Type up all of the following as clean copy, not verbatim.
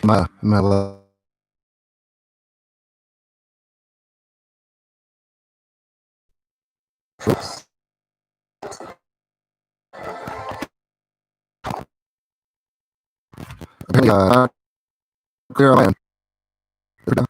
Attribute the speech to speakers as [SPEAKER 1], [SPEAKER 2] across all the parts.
[SPEAKER 1] Am I apparently not clear on my end.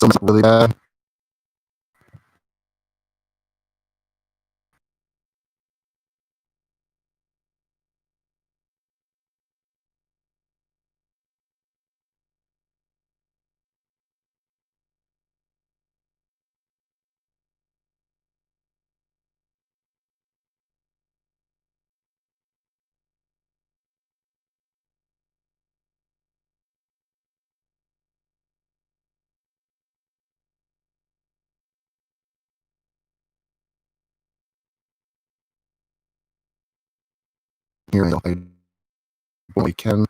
[SPEAKER 1] It's really bad. Here, I we can.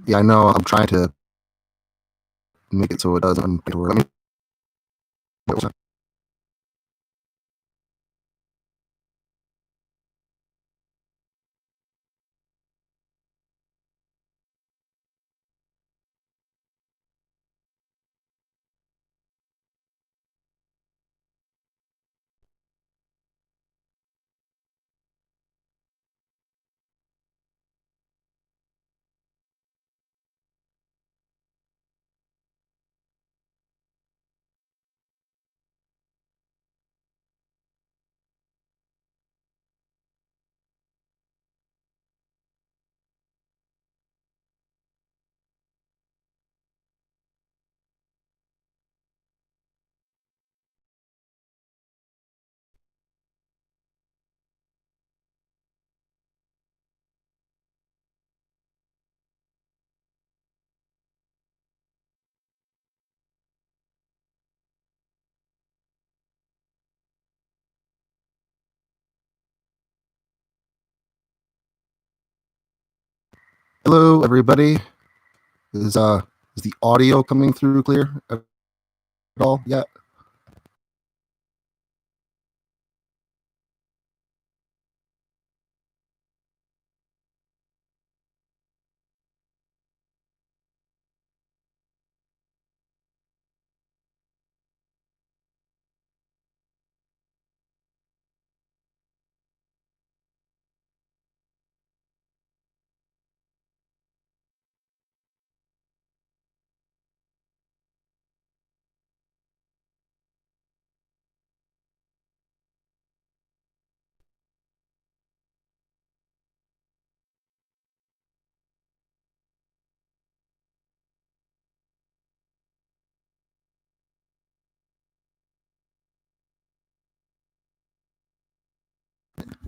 [SPEAKER 1] Yeah, I know. I'm trying to make it so it doesn't. Let me. Hello, everybody. Is the audio coming through clear at all yet?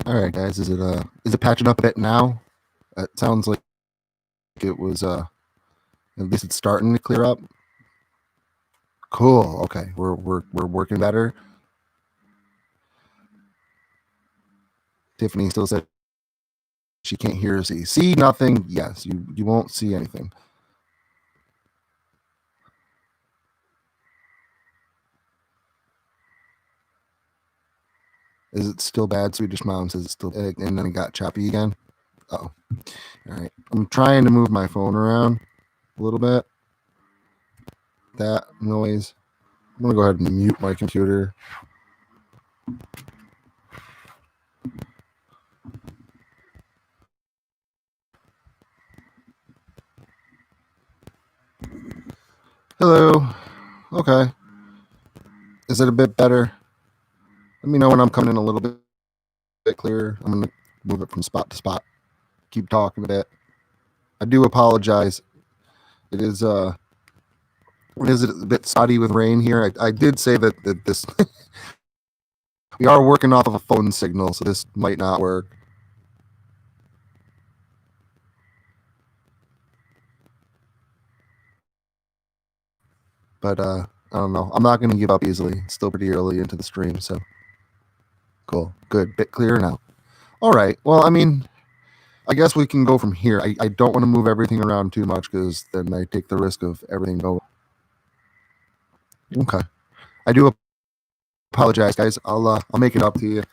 [SPEAKER 1] All right, guys, is it patching up a bit now? It sounds like it was at least it's starting to clear up. Cool. Okay, we're working better. Tiffany still said she can't hear or see nothing. Yes, you won't see anything. Is it still bad? Swedish Mom says it's still, and then it got choppy again. Oh, all right. I'm trying to move my phone around a little bit. That noise. I'm gonna go ahead and mute my computer. Hello. Okay. Is it a bit better? Let me know when I'm coming in a little bit clearer. I'm gonna move it from spot to spot. Keep talking a bit. I do apologize. It is a bit spotty with rain here. I did say that this we are working off of a phone signal, so this might not work. But I don't know. I'm not going to give up easily. It's still pretty early into the stream, so cool, good, bit clearer now. All right. Well, I mean, I guess we can go from here. I don't want to move everything around too much because then I take the risk of everything going. Okay. I do apologize, guys. I'll make it up to you.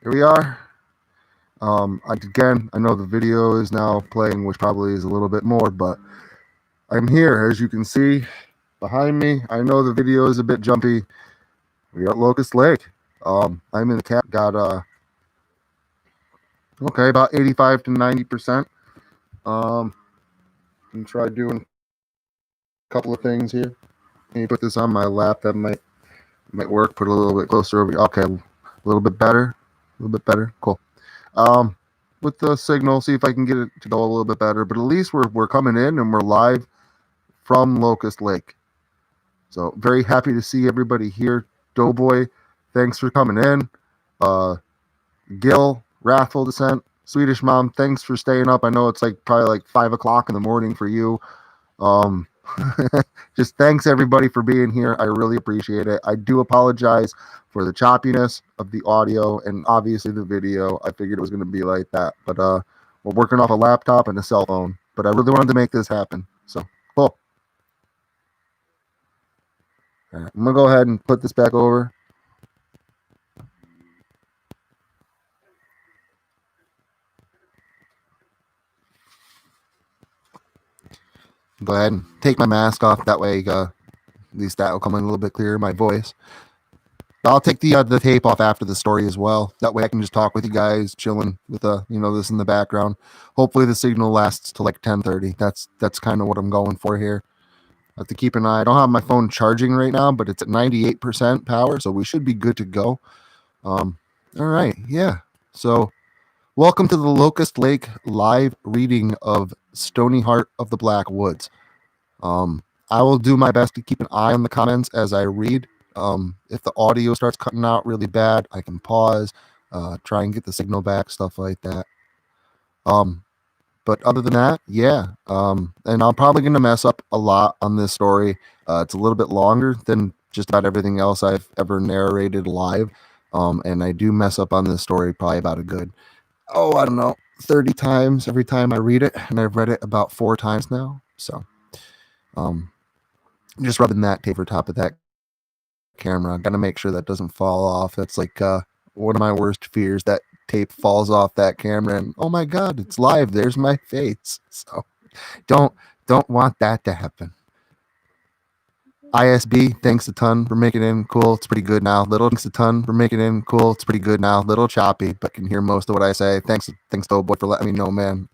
[SPEAKER 1] Here we are. Again, I know the video is now playing, which probably is a little bit more, but I'm here, as you can see behind me. I know the video is a bit jumpy. We're at Locust Lake. I'm in the cap. Got okay, about 85 to 90%. And try doing a couple of things here. Can you put this on my lap? That might work. Put it a little bit closer over. Okay, a little bit better. A little bit better. Cool. With the signal, see if I can get it to go a little bit better. But at least we're coming in and we're live from Locust Lake. So very happy to see everybody here. Doughboy, thanks for coming in. Gil, Wrathful Descent, Swedish Mom, thanks for staying up. I know it's probably like 5 o'clock in the morning for you. Just thanks everybody for being here. I really appreciate it. I do apologize for the choppiness of the audio and obviously the video. I figured it was going to be like that, but we're working off a laptop and a cell phone. But I really wanted to make this happen. So cool. All right, I'm gonna go ahead and put this back over. Go ahead and take my mask off. That way, at least that will come in a little bit clearer, my voice. I'll take the tape off after the story as well. That way I can just talk with you guys, chilling with this in the background. Hopefully the signal lasts till like 10:30. That's kind of what I'm going for here. I have to keep an eye. I don't have my phone charging right now, but it's at 98% power, so we should be good to go. All right, yeah. So welcome to the Locust Lake live reading of Stoney Heart of the Black Woods. I will do my best to keep an eye on the comments as I read. If the audio starts cutting out really bad, I can pause, try and get the signal back, stuff like that. But other than that, yeah. And I'm probably going to mess up a lot on this story. It's a little bit longer than just about everything else I've ever narrated live. And I do mess up on this story probably about a good, I don't know, 30 times every time I read it. And I've read it about 4 times now. So, just rubbing that tape over top of that camera. Got to make sure that doesn't fall off. That's like one of my worst fears, that tape falls off that camera and oh my god, it's live, there's my face. So don't want that to happen. ISB, thanks a ton for making it in. Cool, it's pretty good now. Thanks a ton for making it in. Cool, it's pretty good now. Little choppy, but can hear most of what I say. Thanks Doughboy for letting me know, man.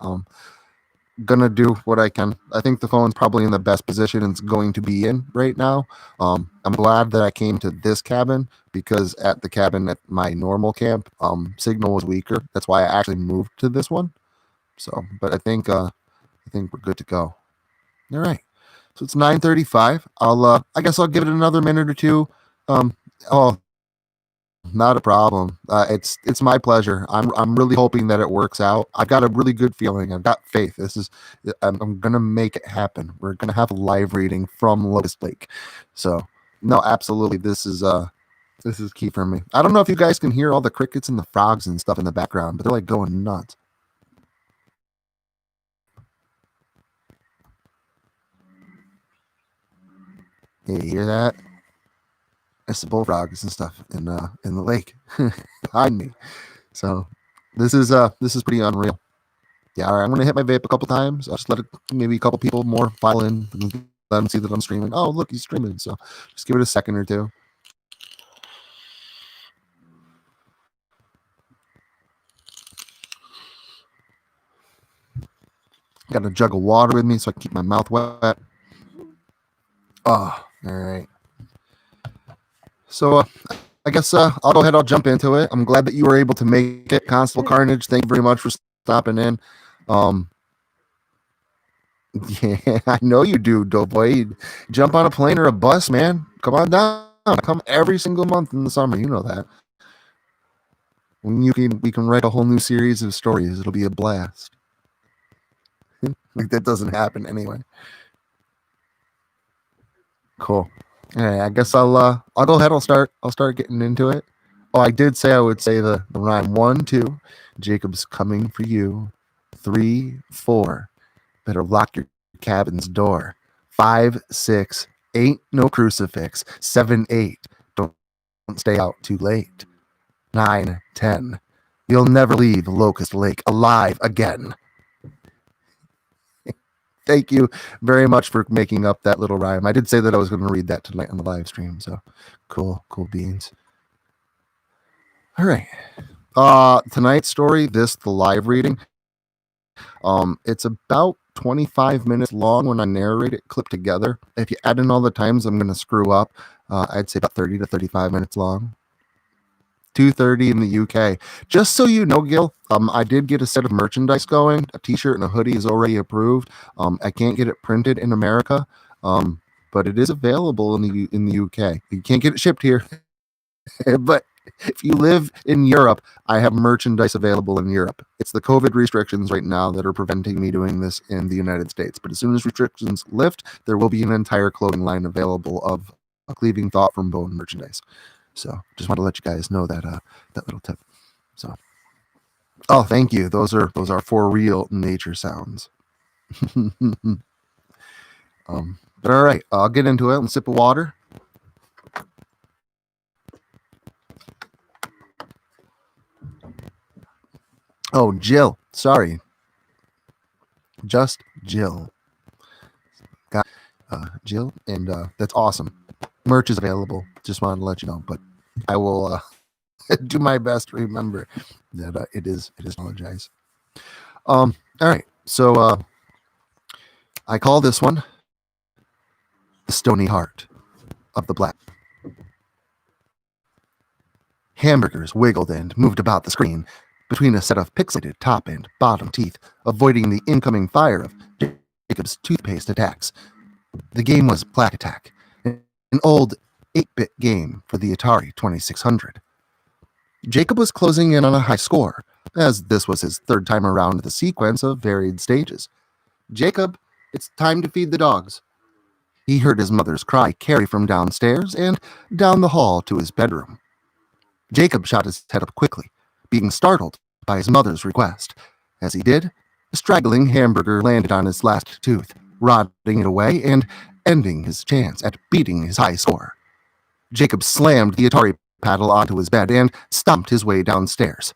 [SPEAKER 1] Gonna do what I can. I think the phone's probably in the best position it's going to be in right now. I'm glad that I came to this cabin because at the cabin at my normal camp, signal was weaker. That's why I actually moved to this one. So, but I think we're good to go. All right. So it's 9:35. I guess I'll give it another minute or two. Oh, not a problem. It's my pleasure. I'm really hoping that it works out. I've got a really good feeling. I've got faith. I'm gonna make it happen. We're gonna have a live reading from Locust Lake. So no, absolutely. This is key for me. I don't know if you guys can hear all the crickets and the frogs and stuff in the background, but they're like going nuts. Hey, you hear that? It's the bullfrogs and stuff in the lake behind me. So this is pretty unreal. Yeah, all right, I'm gonna hit my vape a couple times. I'll just let it, maybe a couple people more file in, and let them see that I'm streaming. Oh, look, he's streaming. So just give it a second or two. Got a jug of water with me so I can keep my mouth wet. Oh, all right. So I guess I'll go ahead. I'll jump into it. I'm glad that you were able to make it, Constable Carnage. Thank you very much for stopping in. Yeah, I know you do, Doughboy. Jump on a plane or a bus, man. Come on down. I come every single month in the summer. You know that. When we can write a whole new series of stories. It'll be a blast. Like that doesn't happen anyway. Cool. All right, I guess I'll go ahead. I'll start getting into it. Oh, I did say I would say the rhyme 1, 2. Jacob's coming for you. 3, 4. Better lock your cabin's door. 5, 6. Ain't no crucifix. 7, 8. Don't stay out too late. 9, 10. You'll never leave Locust Lake alive again. Thank you very much for making up that little rhyme. I did say that I was going to read that tonight on the live stream, so cool beans. All right. Tonight's story, the live reading, it's about 25 minutes long when I narrate it clipped together. If you add in all the times I'm going to screw up, I'd say about 30 to 35 minutes long. 2:30 in the UK. Just so you know, Gil, I did get a set of merchandise going. A t-shirt and a hoodie is already approved. I can't get it printed in America, but it is available in the UK. You can't get it shipped here, but if you live in Europe, I have merchandise available in Europe. It's the COVID restrictions right now that are preventing me doing this in the United States. But as soon as restrictions lift, there will be an entire clothing line available of a Cleaving Thought from Bone merchandise. So just want to let you guys know that that little tip. So, oh, thank you. Those are for real nature sounds. But all right, I'll get into it. And sip of water. Oh, Jill. Sorry. Just Jill. Got Jill, and that's awesome. Merch is available. Just wanted to let you know, but I will do my best to remember that it is. Apologize. All right. So I call this one the Stoney Heart of the Black. Hamburgers wiggled and moved about the screen between a set of pixelated top and bottom teeth, avoiding the incoming fire of Jacob's toothpaste attacks. The game was Plaque Attack, an old 8-bit game for the Atari 2600. Jacob was closing in on a high score, as this was his third time around the sequence of varied stages. Jacob, it's time to feed the dogs. He heard his mother's cry carry from downstairs and down the hall to his bedroom. Jacob shot his head up quickly, being startled by his mother's request. As he did, a straggling hamburger landed on his last tooth, rotting it away and ending his chance at beating his high score. Jacob slammed the Atari paddle onto his bed and stomped his way downstairs.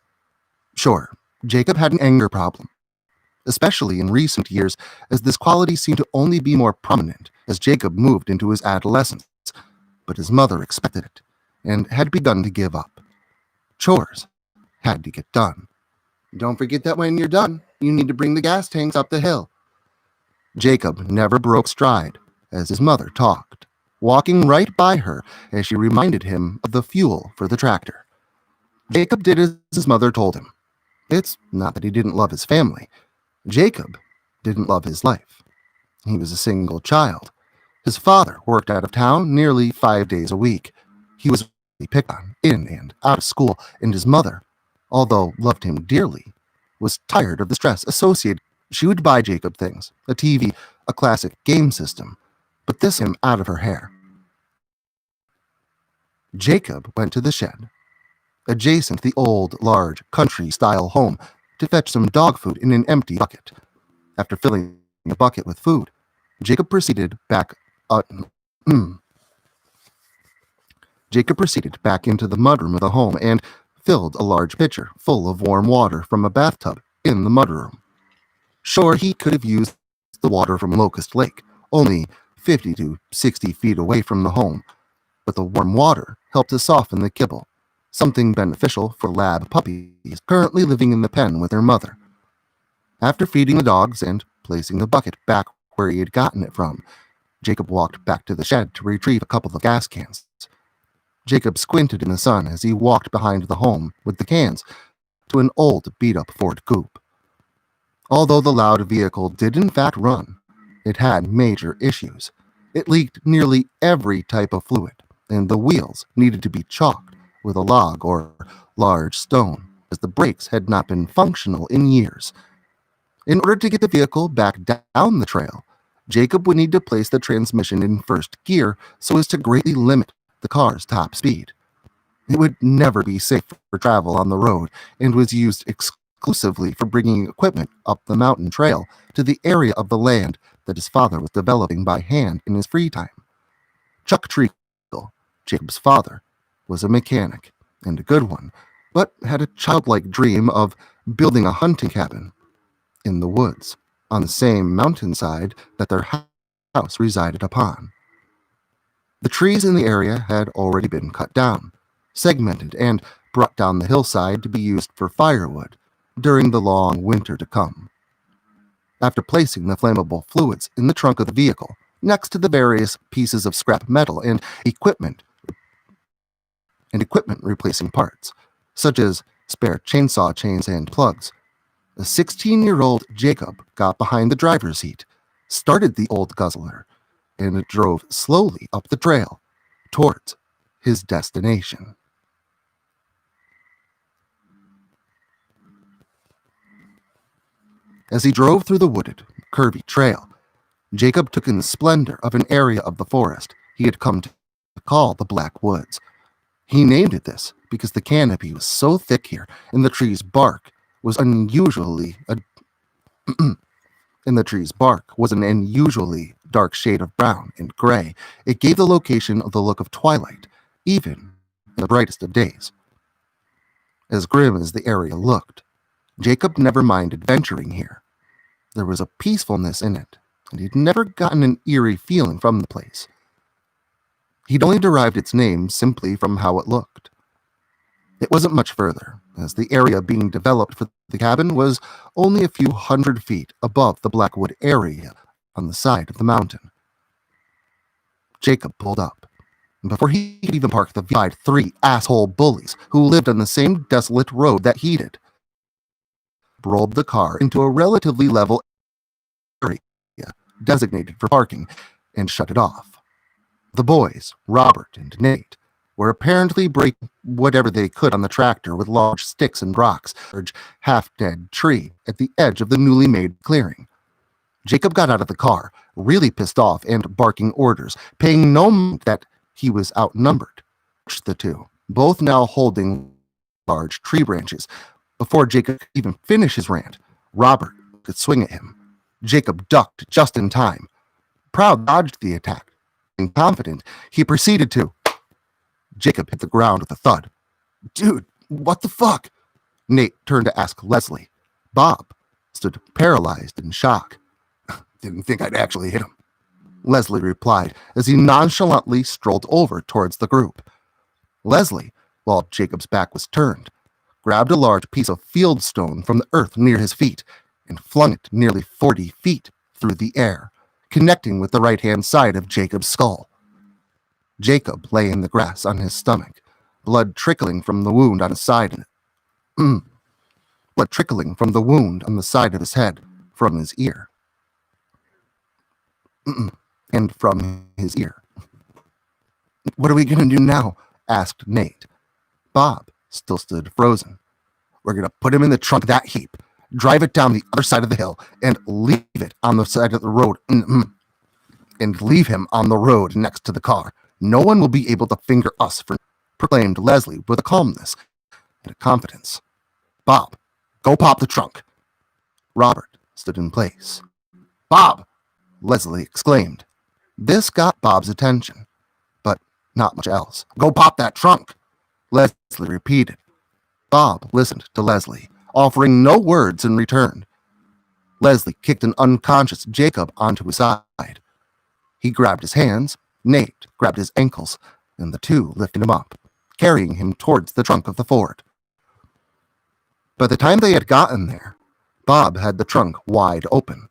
[SPEAKER 1] Sure, Jacob had an anger problem, especially in recent years, as this quality seemed to only be more prominent as Jacob moved into his adolescence. But his mother expected it, and had begun to give up. Chores had to get done. Don't forget that when you're done, you need to bring the gas tanks up the hill. Jacob never broke stride as his mother talked, walking right by her as she reminded him of the fuel for the tractor. Jacob did as his mother told him. It's not that he didn't love his family. Jacob didn't love his life. He was a single child, His father worked out of town nearly 5 days a week. He was picked on in and out of school, and his mother, although loved him dearly, was tired of the stress associated. She would buy Jacob things, a TV, a classic game system, but this him out of her hair. Jacob went to the shed, adjacent to the old, large, country-style home, to fetch some dog food in an empty bucket. After filling the bucket with food, Jacob proceeded back into the mudroom of the home and filled a large pitcher full of warm water from a bathtub in the mudroom. Sure, he could have used the water from Locust Lake, only 50 to 60 feet away from the home, but the warm water helped to soften the kibble, something beneficial for lab puppies currently living in the pen with their mother. After feeding the dogs and placing the bucket back where he had gotten it from, Jacob walked back to the shed to retrieve a couple of gas cans. Jacob squinted in the sun as he walked behind the home with the cans to an old beat-up Ford coupe. Although the loud vehicle did in fact run, it had major issues. It leaked nearly every type of fluid, and the wheels needed to be chalked with a log or large stone, as the brakes had not been functional in years. In order to get the vehicle back down the trail, Jacob would need to place the transmission in first gear so as to greatly limit the car's top speed. It would never be safe for travel on the road and was used exclusively for bringing equipment up the mountain trail to the area of the land that his father was developing by hand in his free time. Chuck Treacle, Jacob's father, was a mechanic, and a good one, but had a childlike dream of building a hunting cabin in the woods on the same mountainside that their house resided upon. The trees in the area had already been cut down, segmented, and brought down the hillside to be used for firewood during the long winter to come. After placing the flammable fluids in the trunk of the vehicle, next to the various pieces of scrap metal and equipment replacing parts, such as spare chainsaw chains and plugs, a 16-year-old Jacob got behind the driver's seat, started the old guzzler, and drove slowly up the trail towards his destination. As he drove through the wooded, curvy trail, Jacob took in the splendor of an area of the forest he had come to call the Black Woods. He named it this because the canopy was so thick here, and the tree's bark was an unusually dark shade of brown and gray. It gave the location the look of twilight, even in the brightest of days. As grim as the area looked, Jacob never minded venturing here. There was a peacefulness in it, and he'd never gotten an eerie feeling from the place. He'd only derived its name simply from how it looked. It wasn't much further, as the area being developed for the cabin was only a few hundred feet above the Blackwood area on the side of the mountain. Jacob pulled up, and before he could even park the vehicle, 3 asshole bullies who lived on the same desolate road that he did rolled the car into a relatively level area designated for parking and shut it off. The boys, Robert and Nate, were apparently breaking whatever they could on the tractor with large sticks and rocks, a large half-dead tree at the edge of the newly made clearing. Jacob got out of the car, really pissed off and barking orders, paying no mind that he was outnumbered. The two, both now holding large tree branches. Before Jacob could even finish his rant, Robert could swing at him. Jacob ducked just in time. Proud dodged the attack, and confident, he proceeded to. Jacob hit the ground with a thud. "Dude, what the fuck?" Nate turned to ask Leslie. Bob stood paralyzed in shock. "Didn't think I'd actually hit him," Leslie replied as he nonchalantly strolled over towards the group. Leslie, while Jacob's back was turned, grabbed a large piece of field stone from the earth near his feet and flung it nearly 40 feet through the air, connecting with the right-hand side of Jacob's skull. Jacob lay in the grass on his stomach, blood trickling from the wound on his side. Blood trickling from the wound on the side of his head from his ear. And and from his ear. "What are we going to do now?" asked Nate. Bob still stood frozen. "We're going to put him in the trunk of that heap, drive it down the other side of the hill, and leave it on the side of the road, and leave him on the road next to the car. No one will be able to finger us for," proclaimed Leslie with a calmness and a confidence. "Bob, go pop the trunk." Robert stood in place. "Bob!" Leslie exclaimed. This got Bob's attention, but not much else. "Go pop that trunk," Leslie repeated. Bob listened to Leslie, offering no words in return. Leslie kicked an unconscious Jacob onto his side. He grabbed his hands, Nate grabbed his ankles, and the two lifted him up, carrying him towards the trunk of the Ford. By the time they had gotten there, Bob had the trunk wide open.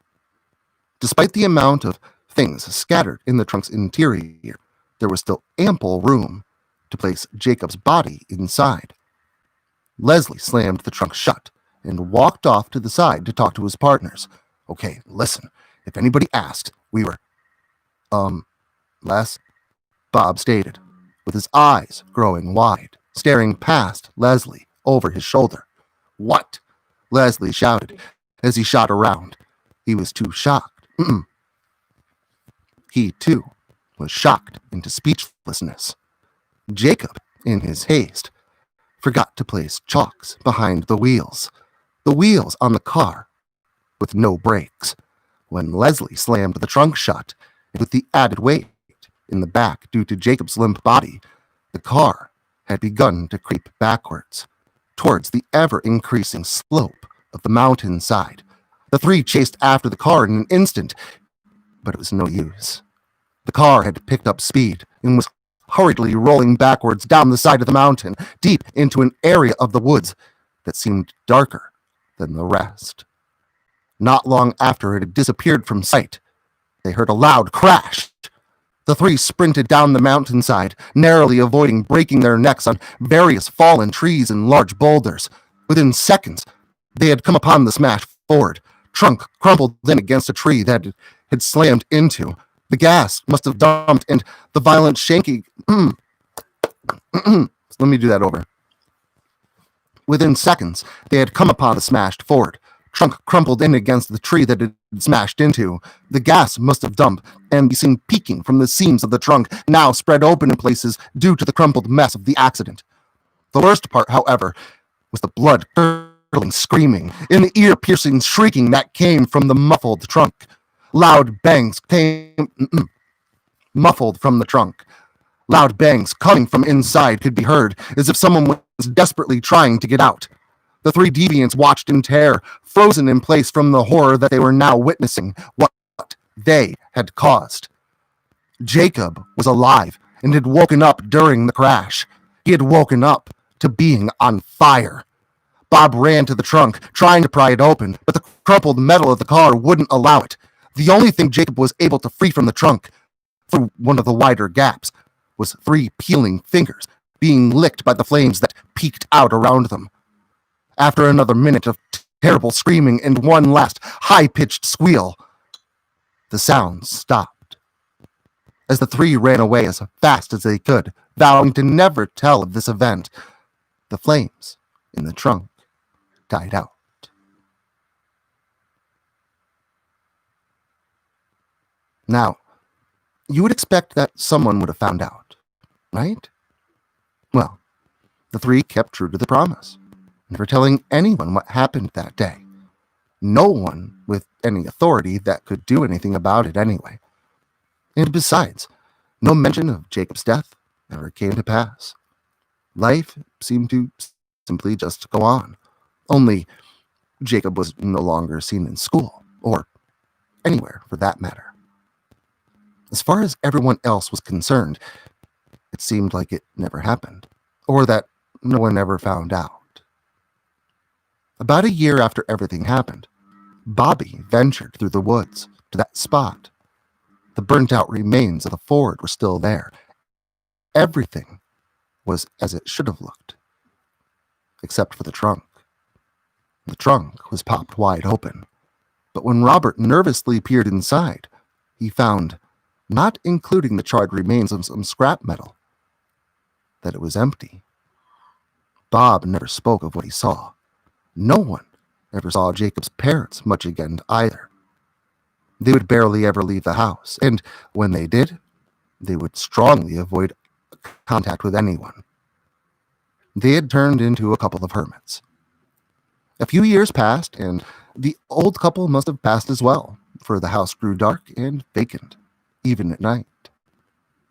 [SPEAKER 1] Despite the amount of things scattered in the trunk's interior, there was still ample room to place Jacob's body inside. Leslie slammed the trunk shut and walked off to the side to talk to his partners. "Okay, listen, if anybody asks, we were..." Les," Bob stated, with his eyes growing wide, staring past Leslie over his shoulder. "What?" Leslie shouted as he shot around. He was too shocked. He, too, was shocked into speechlessness. Jacob, in his haste, forgot to place chocks behind the wheels on the car, with no brakes. When Leslie slammed the trunk shut, and with the added weight in the back due to Jacob's limp body, the car had begun to creep backwards, towards the ever-increasing slope of the mountainside. The three chased after the car in an instant, but it was no use. The car had picked up speed and was hurriedly rolling backwards down the side of the mountain, deep into an area of the woods that seemed darker than the rest. Not long after it had disappeared from sight, they heard a loud crash. The three sprinted down the mountainside, narrowly avoiding breaking their necks on various fallen trees and large boulders. Within seconds, they had come upon the smashed Ford. Trunk crumpled in against a tree that it had slammed into. The gas must have dumped, and the violent shaking... Let me do that over. Within seconds, they had come upon the smashed Ford. Trunk crumpled in against the tree that it had smashed into. The gas must have dumped and be seen peeking from the seams of the trunk, now spread open in places due to the crumpled mess of the accident. The worst part, however, was the blood-curdling screaming and the ear-piercing shrieking that came from the muffled trunk. Loud bangs came muffled from the trunk. Loud bangs coming from inside could be heard, as if someone was desperately trying to get out. The three deviants watched in terror, frozen in place from the horror that they were now witnessing, what they had caused. Jacob was alive and had woken up during the crash. He had woken up to being on fire. Bob ran to the trunk, trying to pry it open, but the crumpled metal of the car wouldn't allow it. The only thing Jacob was able to free from the trunk, through one of the wider gaps, was three peeling fingers being licked by the flames that peeked out around them. After another minute of terrible screaming and one last high-pitched squeal, the sounds stopped. As the three ran away as fast as they could, vowing to never tell of this event, the flames in the trunk died out. Now, you would expect that someone would have found out, right? Well, the three kept true to the promise, never telling anyone what happened that day. No one with any authority that could do anything about it anyway. And besides, no mention of Jacob's death ever came to pass. Life seemed to simply just go on. Only Jacob was no longer seen in school, or anywhere for that matter. As far as everyone else was concerned, it seemed like it never happened, or that no one ever found out. About a year after everything happened, Bobby ventured through the woods to that spot. The burnt-out remains of the Ford were still there. Everything was as it should have looked, except for the trunk. The trunk was popped wide open, but when Robert nervously peered inside, he found not including the charred remains of some scrap metal, that it was empty. Bob never spoke of what he saw. No one ever saw Jacob's parents much again either. They would barely ever leave the house, and when they did, they would strongly avoid contact with anyone. They had turned into a couple of hermits. A few years passed, and the old couple must have passed as well, for the house grew dark and vacant, even at night.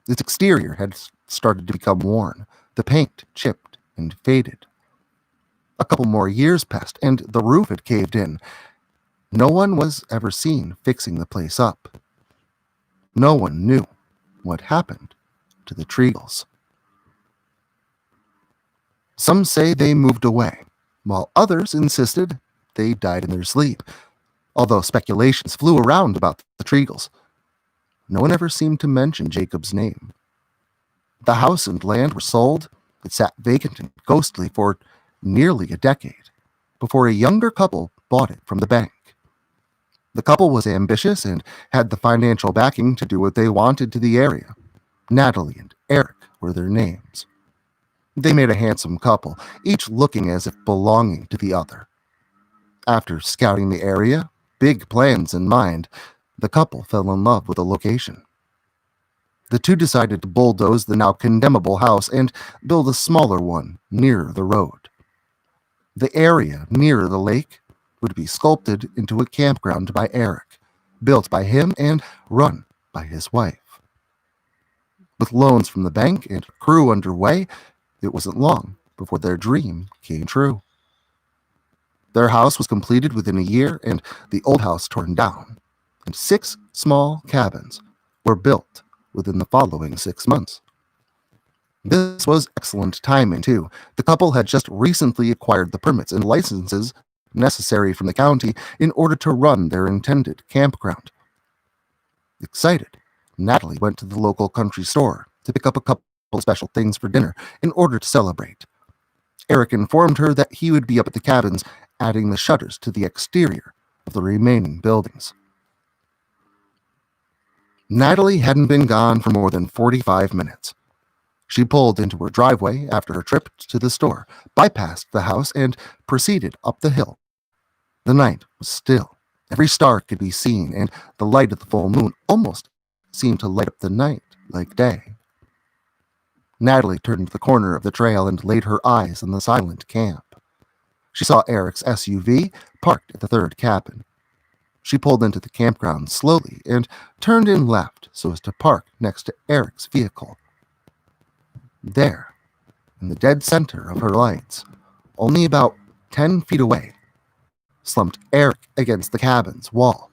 [SPEAKER 1] Its exterior had started to become worn, the paint chipped and faded. A couple more years passed, and the roof had caved in. No one was ever seen fixing the place up. No one knew what happened to the Treagles. Some say they moved away, while others insisted they died in their sleep, although speculations flew around about the Treagles. No one ever seemed to mention Jacob's name. The house and land were sold. It sat vacant and ghostly for nearly a decade before a younger couple bought it from the bank. The couple was ambitious and had the financial backing to do what they wanted to the area. Natalie and Eric were their names. They made a handsome couple, each looking as if belonging to the other. After scouting the area, big plans in mind, the couple fell in love with the location. The two decided to bulldoze the now condemnable house and build a smaller one nearer the road. The area nearer the lake would be sculpted into a campground by Eric, built by him and run by his wife. With loans from the bank and a crew underway, it wasn't long before their dream came true. Their house was completed within a year and the old house torn down, and 6 small cabins were built within the following 6 months. This was excellent timing, too. The couple had just recently acquired the permits and licenses necessary from the county in order to run their intended campground. Excited, Natalie went to the local country store to pick up a couple special things for dinner in order to celebrate. Eric informed her that he would be up at the cabins adding the shutters to the exterior of the remaining buildings. Natalie hadn't been gone for more than 45 minutes. She pulled into her driveway after her trip to the store, bypassed the house, and proceeded up the hill. The night was still. Every star could be seen, and the light of the full moon almost seemed to light up the night like day. Natalie turned the corner of the trail and laid her eyes on the silent camp. She saw Eric's SUV parked at the 3rd cabin. She pulled into the campground slowly and turned in left so as to park next to Eric's vehicle. There, in the dead center of her lights, only about 10 feet away, slumped Eric against the cabin's wall,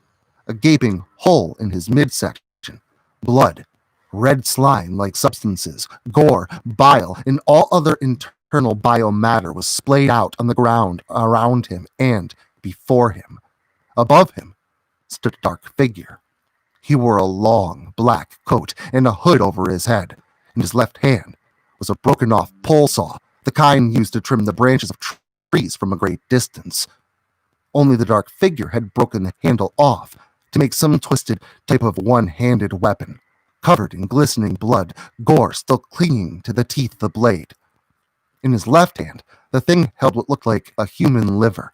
[SPEAKER 1] a gaping hole in his midsection, blood, red slime-like substances, gore, bile, and all other internal biomatter was splayed out on the ground around him and before him. Above him stood a dark figure. He wore a long black coat and a hood over his head. In his left hand was a broken-off pole saw, the kind used to trim the branches of trees from a great distance. Only the dark figure had broken the handle off to make some twisted type of one-handed weapon, covered in glistening blood, gore still clinging to the teeth of the blade. In his left hand, the thing held what looked like a human liver,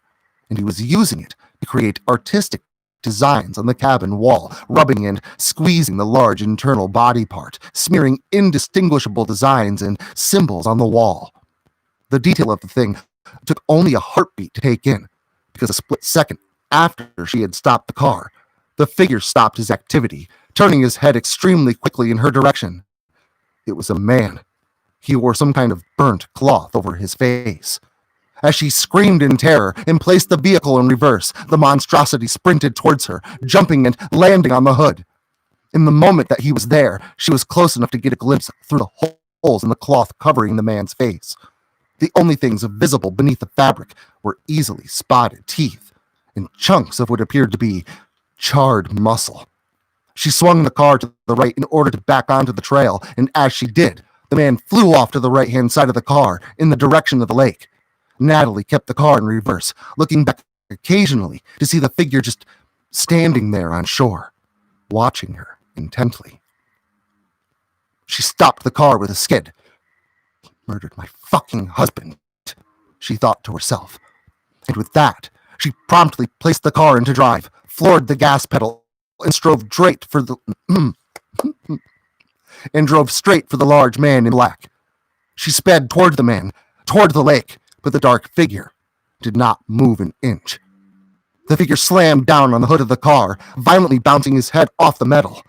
[SPEAKER 1] and he was using it to create artistic designs on the cabin wall, rubbing and squeezing the large internal body part, smearing indistinguishable designs and symbols on the wall. The detail of the thing took only a heartbeat to take in, because a split second after she had stopped the car, the figure stopped his activity, turning his head extremely quickly in her direction. It was a man. He wore some kind of burnt cloth over his face. As she screamed in terror and placed the vehicle in reverse, the monstrosity sprinted towards her, jumping and landing on the hood. In the moment that he was there, she was close enough to get a glimpse through the holes in the cloth covering the man's face. The only things visible beneath the fabric were easily spotted teeth and chunks of what appeared to be charred muscle. She swung the car to the right in order to back onto the trail, and as she did, the man flew off to the right-hand side of the car in the direction of the lake. Natalie kept the car in reverse, looking back occasionally to see the figure just standing there on shore, watching her intently. She stopped the car with a skid. Murdered my fucking husband, she thought to herself. And with that, she promptly placed the car into drive, floored the gas pedal, and drove straight for the large man in black. She sped toward the man, toward the lake, but the dark figure did not move an inch. The figure slammed down on the hood of the car, violently bouncing his head off the metal.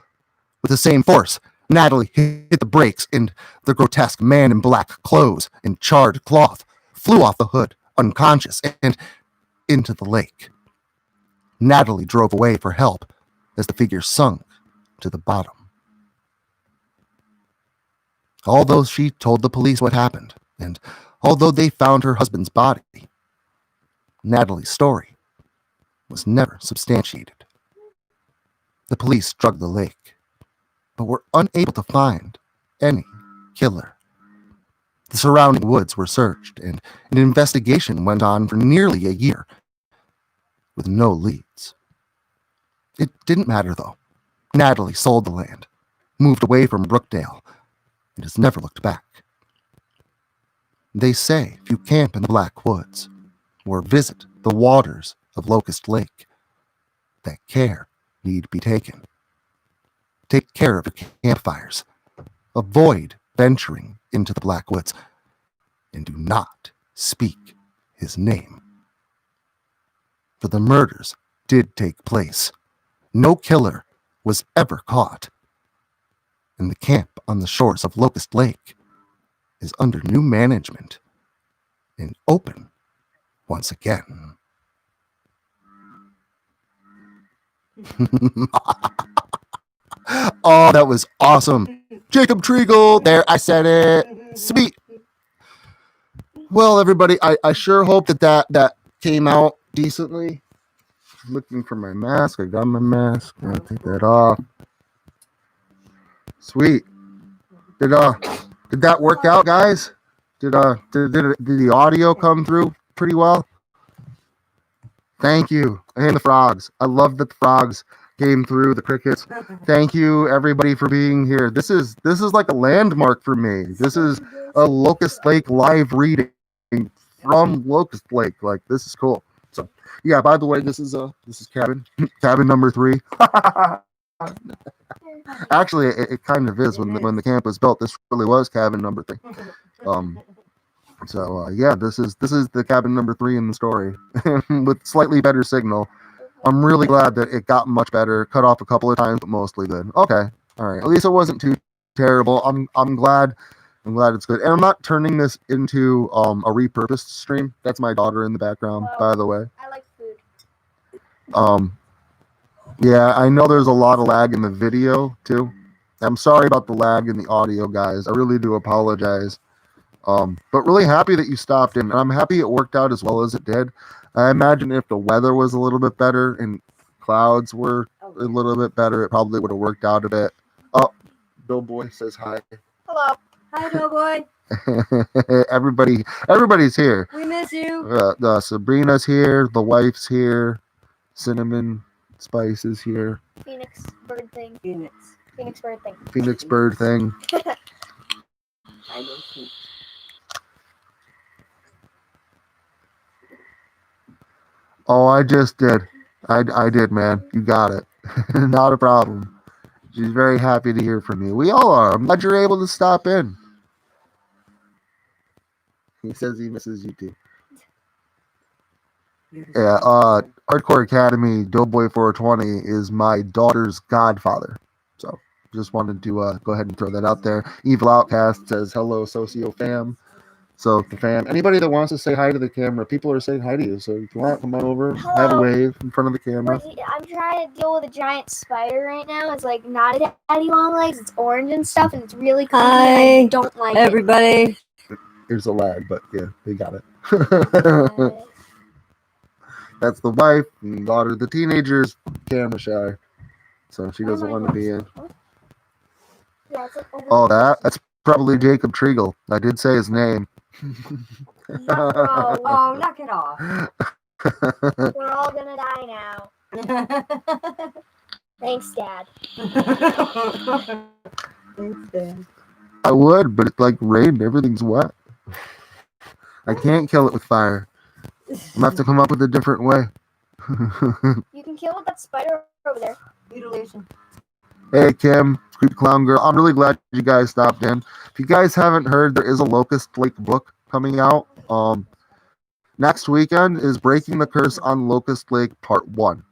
[SPEAKER 1] With the same force, Natalie hit the brakes, and the grotesque man in black clothes and charred cloth flew off the hood, unconscious, and into the lake. Natalie drove away for help as the figure sunk to the bottom. Although she told the police what happened, and although they found her husband's body, Natalie's story was never substantiated. The police dug the lake, but were unable to find any killer. The surrounding woods were searched, and an investigation went on for nearly a year, with no leads. It didn't matter, though. Natalie sold the land, moved away from Brookdale, and has never looked back. They say if you camp in the Black Woods, or visit the waters of Locust Lake, that care need be taken. Take care of your campfires. Avoid venturing into the Black Woods, and do not speak his name. For the murders did take place. No killer was ever caught. And the camp on the shores of Locust Lake is under new management and open once again. Oh, that was awesome. Jacob Treagle, there, I said it. Sweet. Well, everybody, I sure hope that came out decently. I'm looking for my mask. I got my mask. I'm gonna take that off. Sweet. Did that work out, guys? Did the audio come through pretty well? Thank you. And the frogs. I love that the frogs came through, the crickets. Thank you, everybody, for being here. This is like a landmark for me. This is a Locust Lake live reading from Locust Lake. Like, this is cool. So, yeah, by the way, this is cabin number 3. Actually, it kind of is. When the camp was built, this really was cabin number 3. Yeah, this is the cabin number 3 in the story with slightly better signal. I'm really glad that it got much better. Cut off a couple of times, but mostly good. Okay, all right. At least it wasn't too terrible. I'm glad it's good. And I'm not turning this into a repurposed stream. That's my daughter in the background, by the way.
[SPEAKER 2] I like food.
[SPEAKER 1] Yeah, I know there's a lot of lag in the video too. I'm sorry about the lag in the audio, guys. I really do apologize. But really happy that you stopped in, and I'm happy it worked out as well as it did. I imagine if the weather was a little bit better and clouds were a little bit better, it probably would have worked out a bit. Oh, Doughboy says hi.
[SPEAKER 2] Hello. Hi, Doughboy.
[SPEAKER 1] Everybody's here.
[SPEAKER 2] We miss you.
[SPEAKER 1] Sabrina's here. The wife's here. Cinnamon Spice is here.
[SPEAKER 2] Phoenix bird thing. Phoenix bird thing.
[SPEAKER 1] Phoenix bird thing. Oh, I just did. I did, man. You got it. Not a problem. She's very happy to hear from you. We all are. I'm glad you're able to stop in. He says he misses you too. Yeah, Hardcore Academy Doughboy 420 is my daughter's godfather. So just wanted to go ahead and throw that out there. Evil Outcast says hello, Socio fam. So the fam, anybody that wants to say hi to the camera, people are saying hi to you. So if you want, come on over,
[SPEAKER 2] hello.
[SPEAKER 1] Have a wave in front of the camera.
[SPEAKER 2] I'm trying to deal with a giant spider right now. It's like not a daddy long legs. It's orange and stuff, and it's really cool. I don't like
[SPEAKER 3] everybody.
[SPEAKER 1] There's a lag, but yeah, they got it. That's the wife and daughter. The teenager's camera shy, so she doesn't want to be in.
[SPEAKER 2] Yeah,
[SPEAKER 1] oh, that's probably Jacob Treagle. I did say his name.
[SPEAKER 3] Oh, knock it off.
[SPEAKER 2] We're all gonna die now. Thanks, Dad.
[SPEAKER 3] Thanks, Dad.
[SPEAKER 1] I would, but it's like rain. Everything's wet. I can't kill it with fire. I'm gonna have to come up with a different way.
[SPEAKER 2] You can kill with that spider over there.
[SPEAKER 3] Mutilation.
[SPEAKER 1] Hey Kim, Creepy Clown Girl. I'm really glad you guys stopped in. If you guys haven't heard, there is a Locust Lake book coming out. Next weekend is Breaking the Curse on Locust Lake Part 1.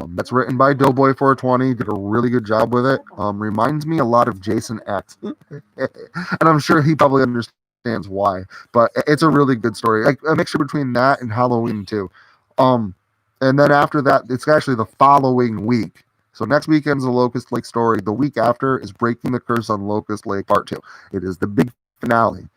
[SPEAKER 1] That's written by Doughboy420. Did a really good job with it. Reminds me a lot of Jason X. And I'm sure he probably understands why. But it's a really good story. Like a mixture between that and Halloween too. And then after that, it's actually the following week. So next weekend's the Locust Lake story. The week after is Breaking the Curse on Locust Lake Part 2. It is the big finale.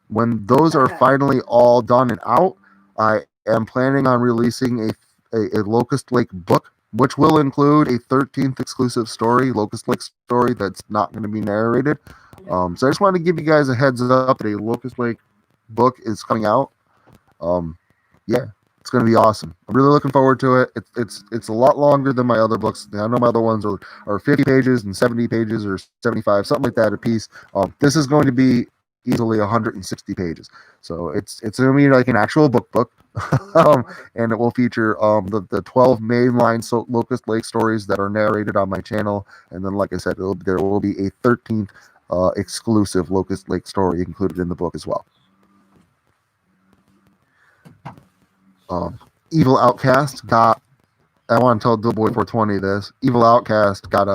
[SPEAKER 1] When those are finally all done and out, I am planning on releasing a Locust Lake book, which will include a 13th exclusive story, Locust Lake story, that's not going to be narrated. So I just wanted to give you guys a heads up that a Locust Lake book is coming out. Yeah, it's going to be awesome. I'm really looking forward to it. It's a lot longer than my other books. I know my other ones are 50 pages and 70 pages or 75, something like that a piece. This is going to be easily 160 pages. So it's going to be like an actual book. And it will feature the 12 mainline Locust Lake stories that are narrated on my channel. And then, like I said, there will be a 13th exclusive Locust Lake story included in the book as well. Evil Outcast got, I want to tell Doughboy420 this. Evil Outcast got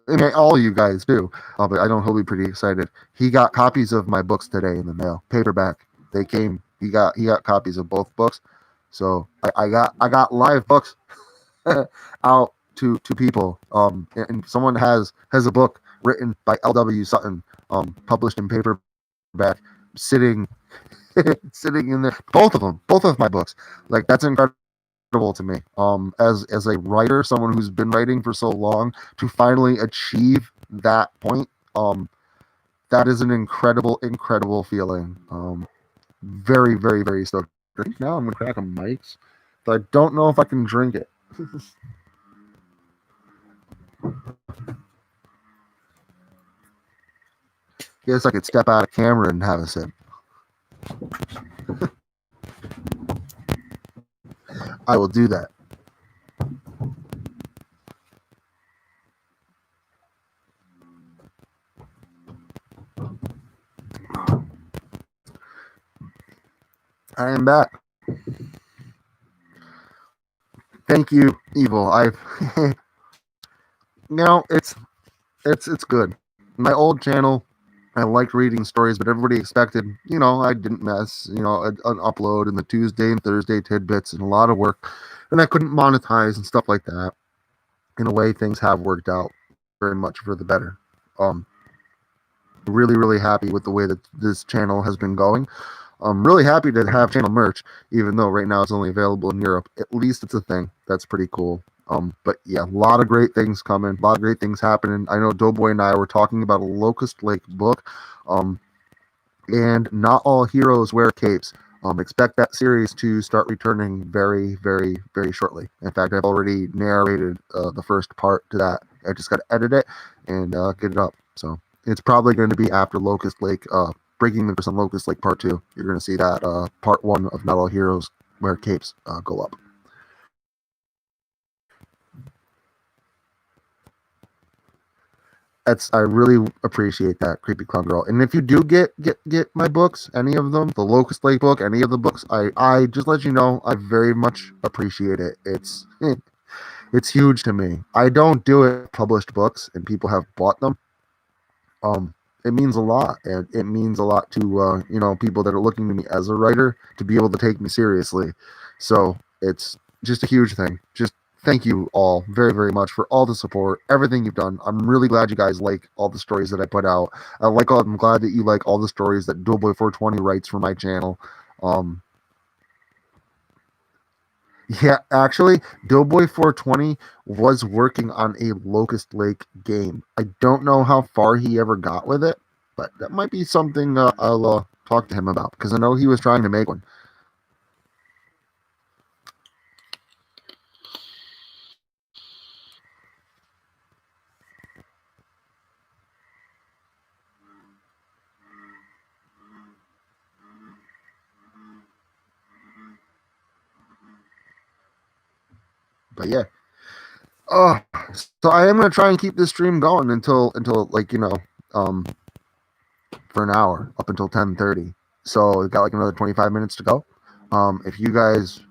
[SPEAKER 1] I mean, all of you guys do, but I know he'll be pretty excited. He got copies of my books today in the mail, paperback. They came. He got copies of both books. So I got live books out to people. And someone has a book written by L.W.Suton, published in paperback, sitting sitting in there. Both of my books. Like, that's incredible to me. As a writer, someone who's been writing for so long, to finally achieve that point, that is an incredible feeling. Very, very, very stoked. Now I'm gonna crack on mics, but I don't know if I can drink it. Guess I could step out of camera and have a sip. I will do that. I am back. Thank you, Evil. It's good. My old channel, I liked reading stories, but everybody expected, I didn't mess, an upload and the Tuesday and Thursday tidbits and a lot of work, and I couldn't monetize and stuff like that. In a way, things have worked out very much for the better. Really, really happy with the way that this channel has been going. I'm really happy to have channel merch, even though right now it's only available in Europe. At least it's a thing. That's pretty cool. But yeah, a lot of great things coming, a lot of great things happening. I know Doughboy and I were talking about a Locust Lake book, and Not All Heroes Wear Capes. Expect that series to start returning very, very, very shortly. In fact, I've already narrated the first part to that. I just got to edit it and get it up. So it's probably going to be after Locust Lake, Breaking the Curse on Locust Lake Part 2. You're going to see that Part 1 of Not All Heroes Wear Capes go up. I really appreciate that, Creepy Clown Girl. And if you do get my books, any of them, the Locust Lake book, any of the books, I just let you know, I very much appreciate it. It's huge to me. I don't do it published books, and people have bought them. It means a lot, and it means a lot to people that are looking to me as a writer to be able to take me seriously. So it's just a huge thing. Just thank you all very, very much for all the support, everything you've done. I'm really glad you guys like all the stories that I put out. I'm glad that you like all the stories that Doughboy420 writes for my channel. Yeah, actually, Doughboy420 was working on a Locust Lake game. I don't know how far he ever got with it, but that might be something I'll talk to him about, because I know he was trying to make one. But yeah. Oh, so I am gonna try and keep this stream going until like for an hour up until 10:30. So we got like another 25 minutes to go. If you guys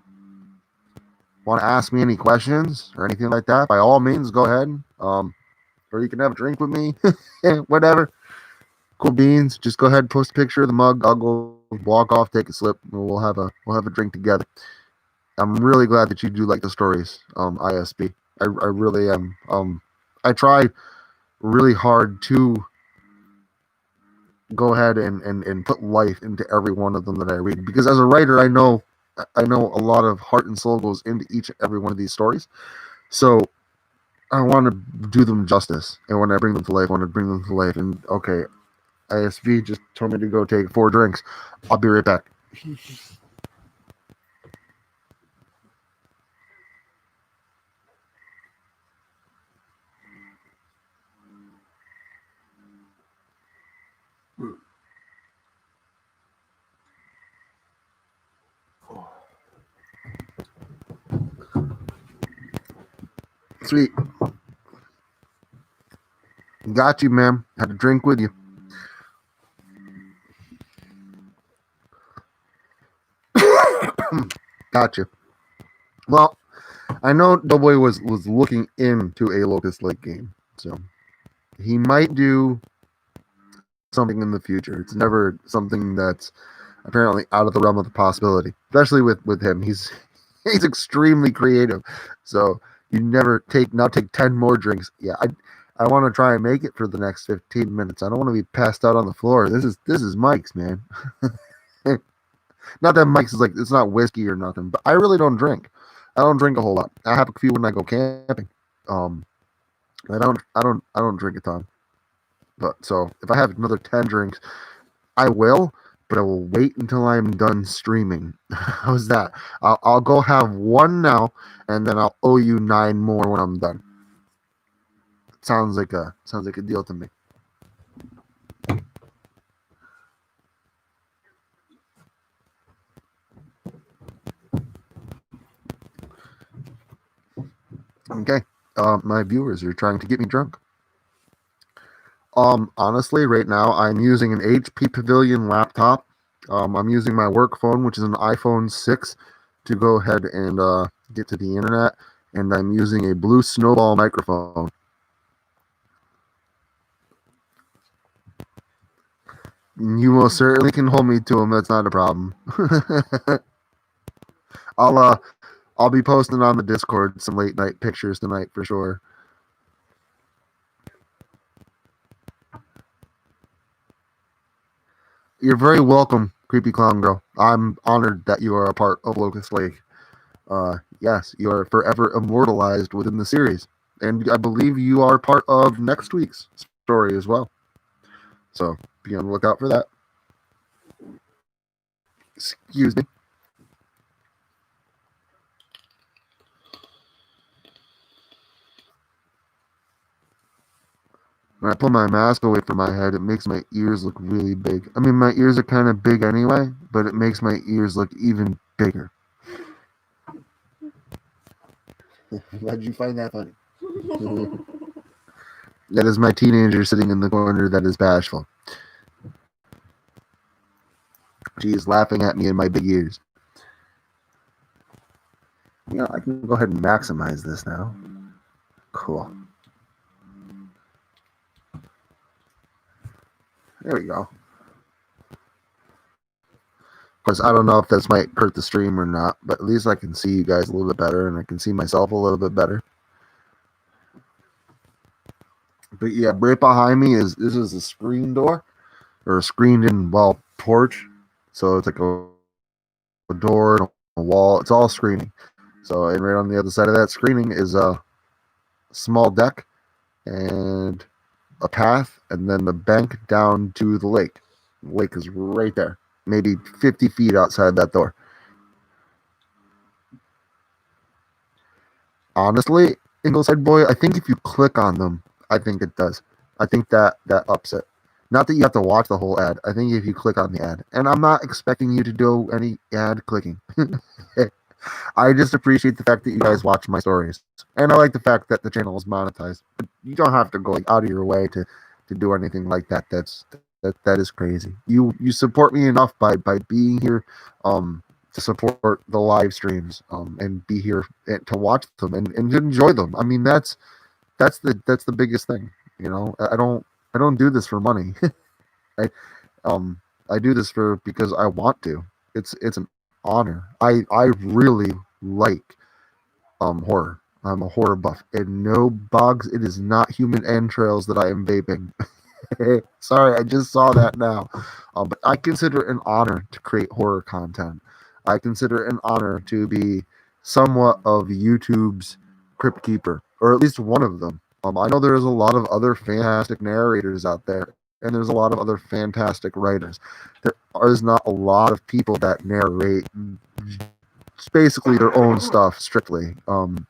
[SPEAKER 1] want to ask me any questions or anything like that, by all means, go ahead. Or you can have a drink with me, whatever. Cool beans. Just go ahead and post a picture of the mug. I'll go walk off, take a slip, and we'll have a drink together. I'm really glad that you do like the stories, ISB. I really am. I try really hard to go ahead and put life into every one of them that I read, because as a writer, I know a lot of heart and soul goes into each and every one of these stories. So I want to do them justice, and when I bring them to life, I want to bring them to life. And okay, ISV just told me to go take 4 drinks. I'll be right back. Sweet. Got you, ma'am. Had a drink with you. Gotcha. Well, I know Doughboy was looking into a Locust Lake game, so he might do something in the future. It's never something that's apparently out of the realm of the possibility, especially with him. He's extremely creative, so you never take 10 more drinks. Yeah, I want to try and make it for the next 15 minutes. I don't want to be passed out on the floor. This is Mike's, man. Not that Mike's is like, it's not whiskey or nothing, but I really don't drink. I don't drink a whole lot. I have a few when I go camping. I don't drink a ton. But so if I have another 10 drinks, I will, but I will wait until I'm done streaming. How's that? I'll go have one now, and then I'll owe you 9 more when I'm done. Sounds like a deal to me. Okay. My viewers are trying to get me drunk. Honestly, right now I'm using an HP Pavilion laptop. I'm using my work phone, which is an iPhone 6, to go ahead and get to the internet, and I'm using a Blue Snowball microphone. You most certainly can hold me to them. That's not a problem. I'll be posting on the Discord some late night pictures tonight for sure. You're very welcome, Creepy Clown Girl. I'm honored that you are a part of Locust Lake. Yes, you are forever immortalized within the series. And I believe you are part of next week's story as well. So be on the lookout for that. Excuse me. When I pull my mask away from my head, it makes my ears look really big. I mean, my ears are kind of big anyway, but it makes my ears look even bigger. Why'd you find that funny? That is my teenager sitting in the corner that is bashful. She is laughing at me in my big ears. Yeah, I can go ahead and maximize this now. Cool. There we go. Of course, I don't know if this might hurt the stream or not, but at least I can see you guys a little bit better, and I can see myself a little bit better. But yeah, right behind me is a screen door, or a screened-in porch. So it's like a door and a wall. It's all screening. So, and right on the other side of that screening is a small deck and a path, and then the bank down to the lake. The lake is right there, maybe 50 feet outside that door. Honestly, Ingleside Boy, I think if you click on them, I think it does. I think that ups it. Not that you have to watch the whole ad. I think if you click on the ad, and I'm not expecting you to do any ad clicking. I just appreciate the fact that you guys watch my stories, and I like the fact that the channel is monetized. But you don't have to go like out of your way to do anything like that. That is crazy. You support me enough by being here, to support the live streams, and be here to watch them and to enjoy them. I mean, that's the biggest thing. You know, I don't do this for money. I I do this for because I want to. It's an honor. I really like horror. I'm a horror buff, and no bugs. It is not human entrails that I am vaping. Sorry, I just saw that now. But I consider it an honor to create horror content. I consider it an honor to be somewhat of YouTube's crypt keeper, or at least one of them. I know there's a lot of other fantastic narrators out there, and there's a lot of other fantastic writers. There is not a lot of people that narrate basically their own stuff strictly.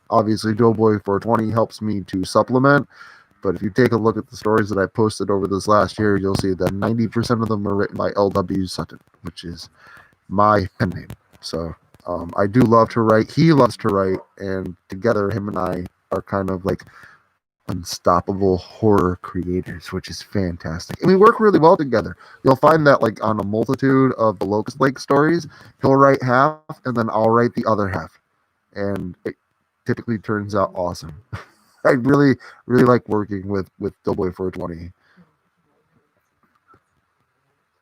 [SPEAKER 1] Obviously, Doughboy 420 helps me to supplement, but if you take a look at the stories that I posted over this last year, you'll see that 90% of them are written by L.W.Suton, which is my pen name. So I do love to write. He loves to write, and together, him and I are kind of like unstoppable horror creators, which is fantastic. And we work really well together. You'll find that like on a multitude of the Locust Lake stories, he'll write half and then I'll write the other half. And it typically turns out awesome. I really, really like working with Doughboy 420.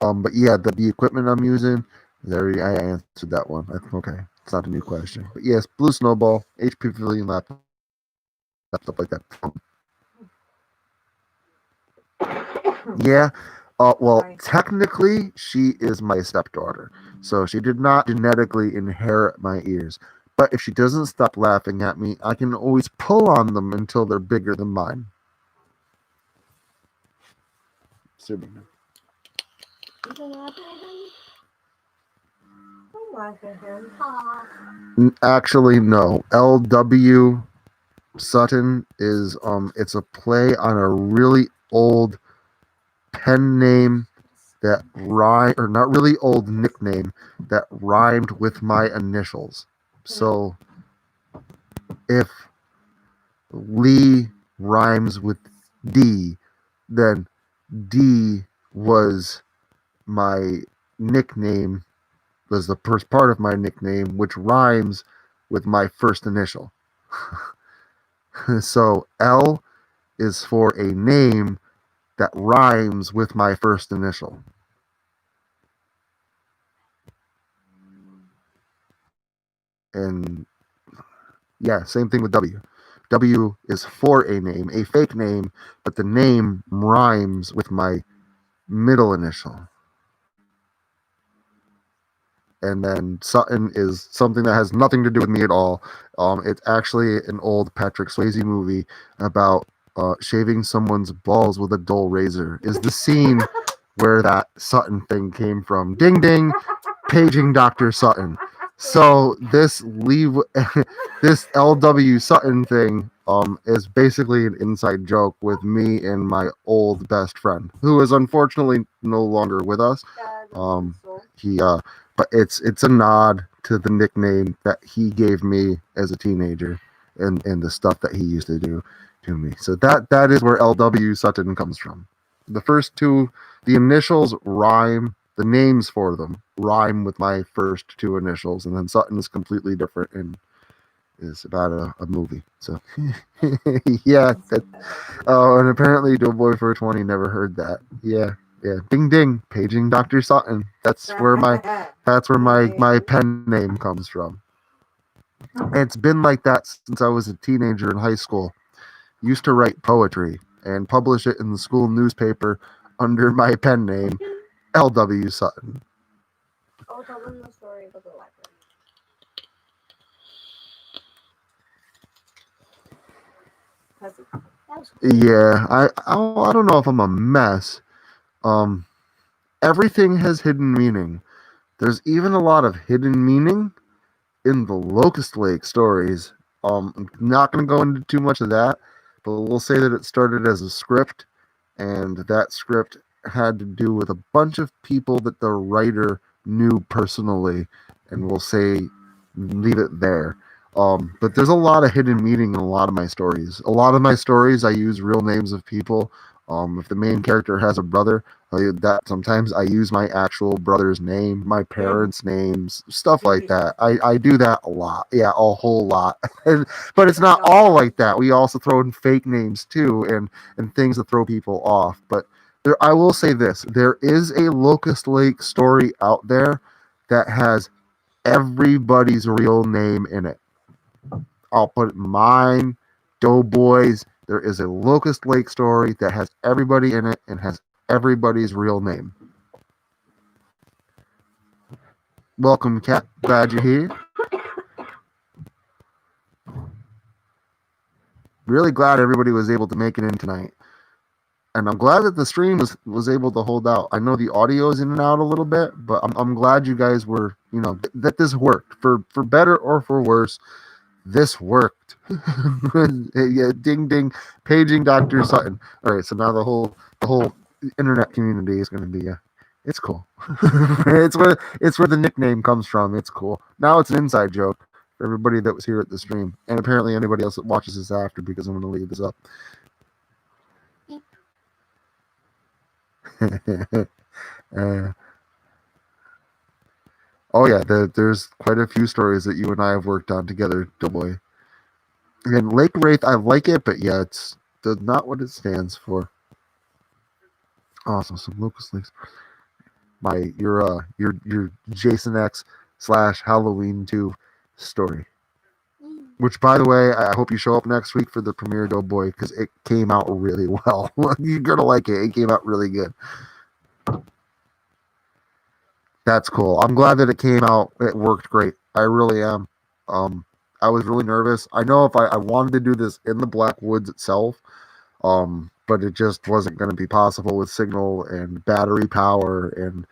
[SPEAKER 1] But yeah, the equipment I'm using, I answered that one. Okay, it's not a new question. But yes, Blue Snowball, HP Pavilion laptop, stuff like that. Yeah. Well, technically, she is my stepdaughter, so she did not genetically inherit my ears. But if she doesn't stop laughing at me, I can always pull on them until they're bigger than mine. Actually, no. L.W. Sutton is it's a play on a really old pen name that rhyme, or not really old nickname that rhymed with my initials. So if Lee rhymes with D, then D was my nickname, was the first part of my nickname, which rhymes with my first initial. So L is for a name that rhymes with my first initial. And yeah, same thing with W. W is for a name, a fake name, but the name rhymes with my middle initial. And then Sutton is something that has nothing to do with me at all. It's actually an old Patrick Swayze movie about shaving someone's balls with a dull razor. Is the scene where that Sutton thing came from. Ding ding, paging Dr. Sutton. So this this L.W. Sutton thing is basically an inside joke with me and my old best friend, who is unfortunately no longer with us. He but it's a nod to the nickname that he gave me as a teenager, and the stuff that he used to do to me. So that is where L.W. Sutton comes from. The first two, the initials rhyme, the names for them rhyme with my first two initials, and then Sutton is completely different and is about a movie. So yeah, and apparently Doughboy 420 never heard that. Yeah. Ding ding, paging Dr. Sutton. That's where my pen name comes from. It's been like that since I was a teenager in high school. Used to write poetry and publish it in the school newspaper under my pen name, L.W. Sutton.
[SPEAKER 2] Oh, tell them the story about the library.
[SPEAKER 1] Yeah, I don't know if I'm a mess. Everything has hidden meaning. There's even a lot of hidden meaning in the Locust Lake stories. I'm not going to go into too much of that, but we'll say that it started as a script, and that script had to do with a bunch of people that the writer knew personally, and we'll say leave it there. But there's a lot of hidden meaning in a lot of my stories. A lot of my stories, I use real names of people. If the main character has a brother, that sometimes I use my actual brother's name, my parents' names, stuff like that. I do that a lot. Yeah, a whole lot. But it's not all like that. We also throw in fake names too, and things that throw people off. But I will say this: there is a Locust Lake story out there that has everybody's real name in it. I'll put mine, Doughboys. There is a Locust Lake story that has everybody in it and has everybody's real name. Welcome, Cat. Glad you're here. Really glad everybody was able to make it in tonight. And I'm glad that the stream was able to hold out. I know the audio is in and out a little bit, but I'm glad you guys were, that this worked. For better or for worse, this worked. Yeah, ding ding, paging Dr. Sutton. All right, so now the whole internet community is going to be it's cool. it's where the nickname comes from. It's cool. Now it's an inside joke for everybody that was here at the stream, and apparently anybody else that watches this after, because I'm going to leave this up. Oh yeah, there's quite a few stories that you and I have worked on together, Doughboy. Again, Lake Wraith, I like it, but yeah, it's not what it stands for. Awesome, some Locust Lakes. Your Jason X / Halloween 2 story. Which, by the way, I hope you show up next week for the premiere, Doughboy, because it came out really well. You're gonna like it. It came out really good. That's cool. I'm glad that it came out. It worked great. I really am. I was really nervous. I know if I wanted to do this in the Black Woods itself, but it just wasn't going to be possible with signal and battery power and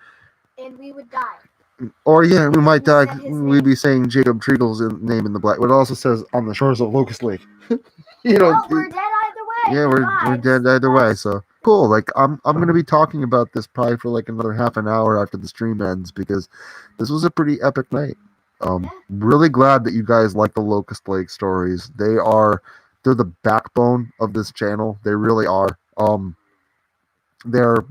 [SPEAKER 2] we would die.
[SPEAKER 1] Or yeah, we might die. We'd be saying Jacob Treagle's name in the Black. It also says on the shores of Locust Lake.
[SPEAKER 2] Well, we're dead either way.
[SPEAKER 1] Yeah, we're dead either way. So cool. Like I'm gonna be talking about this probably for like another half an hour after the stream ends, because this was a pretty epic night. Really glad that you guys like the Locust Lake stories. They're the backbone of this channel. They really are. They're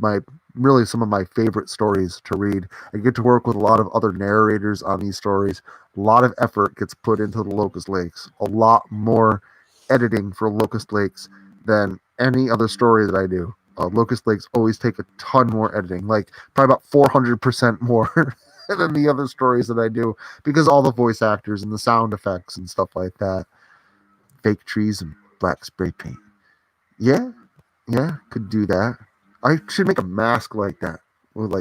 [SPEAKER 1] really some of my favorite stories to read. I get to work with a lot of other narrators on these stories. A lot of effort gets put into the Locust Lakes. A lot more editing for Locust Lakes than any other story that I do. Locust Lakes always take a ton more editing, like probably about 400% more than the other stories that I do, because all the voice actors and the sound effects and stuff like that. Fake trees and black spray paint. Yeah, could do that. I should make a mask like that with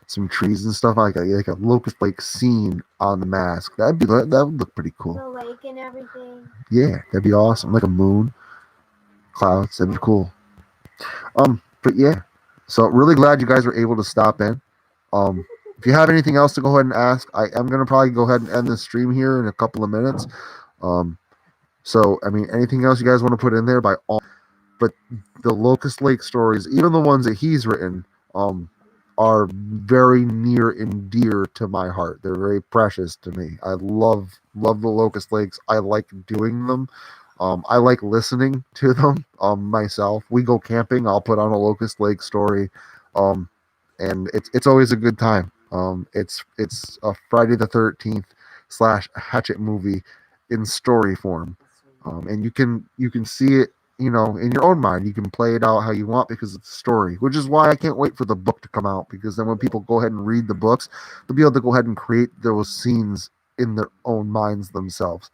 [SPEAKER 1] some trees and stuff, like a Locust Lake scene on the mask. That would look pretty cool.
[SPEAKER 2] The lake and everything.
[SPEAKER 1] Yeah, that'd be awesome. Like a moon, clouds. That'd be cool. But yeah, so really glad you guys were able to stop in. If you have anything else to go ahead and ask, I am gonna probably go ahead and end the stream here in a couple of minutes. So I mean, anything else you guys want to put in there, by all. But the Locust Lake stories, even the ones that he's written, are very near and dear to my heart. They're very precious to me. I love the Locust Lakes. I like doing them. I like listening to them myself. We go camping. I'll put on a Locust Lake story, and it's always a good time. It's a Friday the 13th / Hatchet movie in story form, and you can see it, in your own mind. You can play it out how you want, because it's a story, which is why I can't wait for the book to come out, because then when people go ahead and read the books, they'll be able to go ahead and create those scenes in their own minds themselves,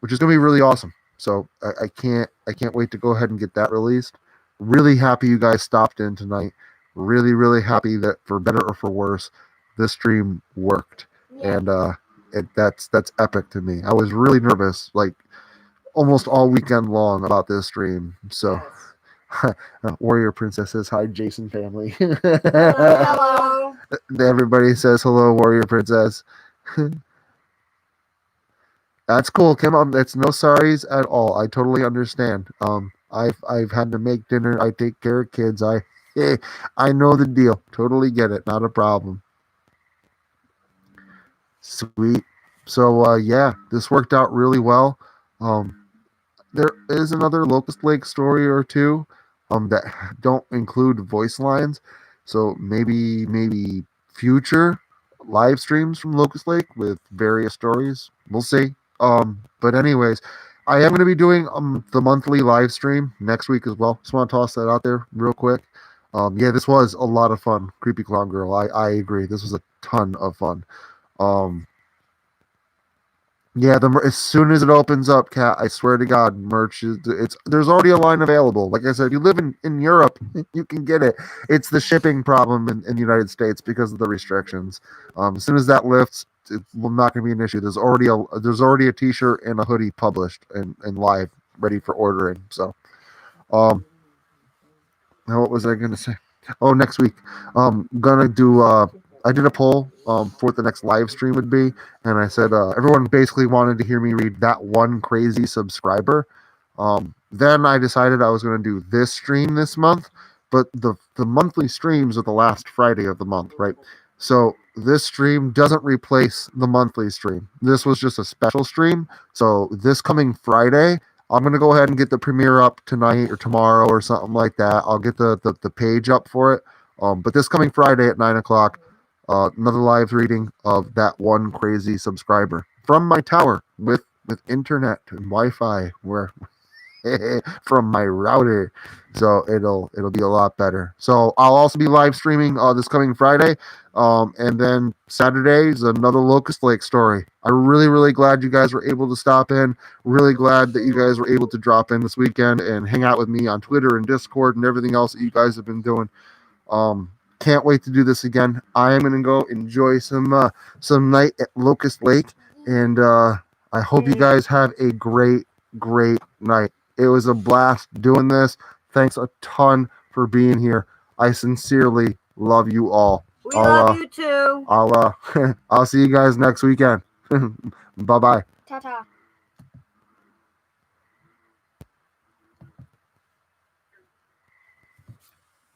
[SPEAKER 1] which is going to be really awesome. So I can't wait to go ahead and get that released. Really happy you guys stopped in tonight. Really, really happy that, for better or for worse, this stream worked. Yeah. And that's epic to me. I was really nervous, like almost all weekend long, about this stream. So Warrior Princess says hi, Jason family.
[SPEAKER 2] Hello.
[SPEAKER 1] Everybody says hello, Warrior Princess. That's cool, Kim. It's no sorries at all. I totally understand. I've had to make dinner. I take care of kids. I know the deal. Totally get it. Not a problem. Sweet. So yeah, this worked out really well. Um, there is another Locust Lake story or two that don't include voice lines. So maybe future live streams from Locust Lake with various stories. We'll see. But anyways, I am going to be doing the monthly live stream next week as well. Just want to toss that out there real quick. Yeah, this was a lot of fun. Creepy Clown Girl. I agree. This was a ton of fun. Um, yeah, as soon as it opens up, Cat, I swear to God, merch is there's already a line available. Like I said, you live in Europe, you can get it. It's the shipping problem in the United States because of the restrictions. As soon as that lifts, it's not going to be an issue. There's already a T-shirt and a hoodie published and live, ready for ordering. So, um, now what was I going to say? Oh, next week, gonna do. I did a poll for what the next live stream would be, and I said everyone basically wanted to hear me read that one crazy subscriber. Then I decided I was going to do this stream this month, but the monthly streams are the last Friday of the month, right? So this stream doesn't replace the monthly stream. This was just a special stream. So this coming Friday, I'm gonna go ahead and get the premiere up tonight or tomorrow or something like that. I'll get the page up for it. But this coming Friday at 9 o'clock, another live reading of that one crazy subscriber from my tower with internet and Wi-Fi, where from my router. So it'll be a lot better. So I'll also be live streaming this coming Friday. And then Saturday is another Locust Lake story. I'm really glad you guys were able to stop in. Really glad that you guys were able to drop in this weekend and hang out with me on Twitter and Discord and everything else that you guys have been doing. Can't wait to do this again. I am gonna go enjoy some night at Locust Lake, and I hope you guys have a great night. It was a blast doing this. Thanks a ton for being here. I sincerely love you all.
[SPEAKER 3] We love you too.
[SPEAKER 1] I'll see you guys next weekend. Bye bye.
[SPEAKER 2] Ta ta.